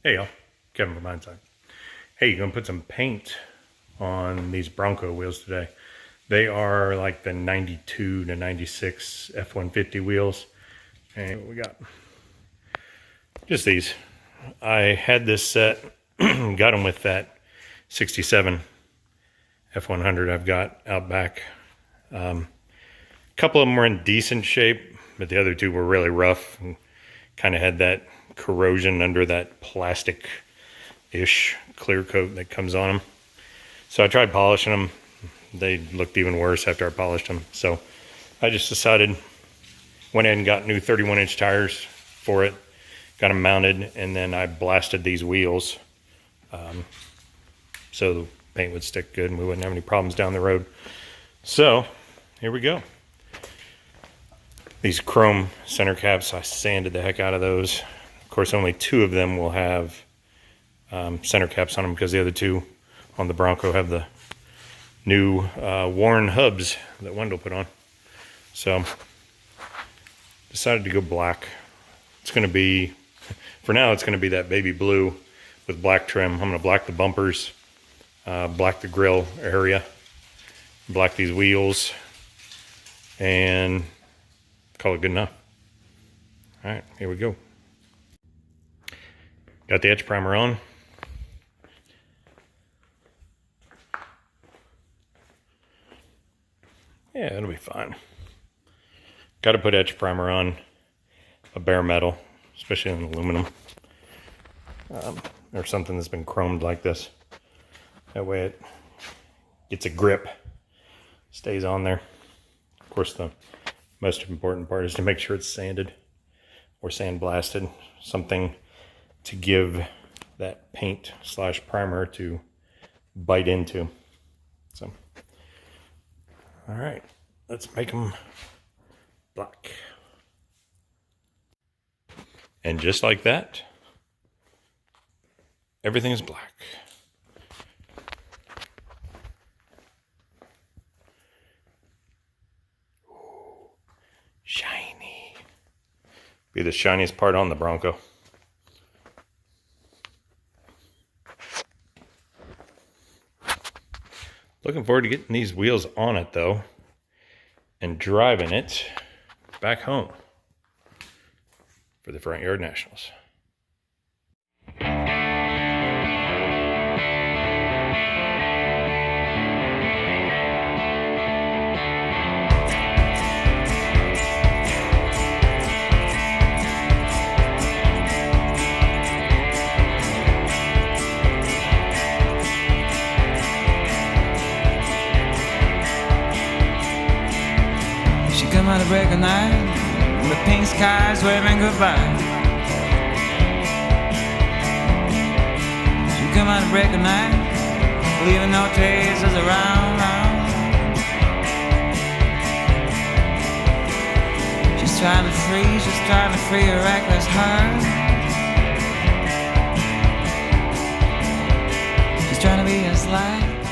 Hey y'all, Kevin from Mindside. Hey, you're gonna put some paint on these Bronco wheels today. They are like the 92 to 96 F150 wheels. And what we got? Just these. I had this set, got them with that 67 F100 I've got out back. A couple of them were in decent shape, but the other two were really rough and kind of had that corrosion under that plastic-ish clear coat that comes on them. So I tried polishing them. They looked even worse after I polished them. So I just decided, went in and got new 31-inch tires for it, got them mounted, and then I blasted these wheels so the paint would stick good and we wouldn't have any problems down the road. So here we go. These chrome center caps, I sanded the heck out of those. Of course, only two of them will have center caps on them because the other two on the Bronco have the new worn hubs that Wendell put on. So decided to go black. It's going to be, for now, it's going to be that baby blue with black trim. I'm going to black the bumpers, black the grill area, black these wheels, and call it good enough. All right, here we go. Got the etch primer on. Yeah, it'll be fine. Got to put etch primer on a bare metal, especially on aluminum, or something that's been chromed like this. That way it gets a grip, stays on there. Of course, the most important part is to make sure it's sanded or sandblasted, something to give that paint / primer to bite into. So, all right, let's make them black. And just like that, everything is black. Ooh, shiny. Be the shiniest part on the Bronco. Looking forward to getting these wheels on it though and driving it back home for the Front Yard Nationals. She come out of break of night, the pink skies waving goodbye. She come out of break of night, leaving no traces around. She's trying to free her reckless heart. She's trying to be as light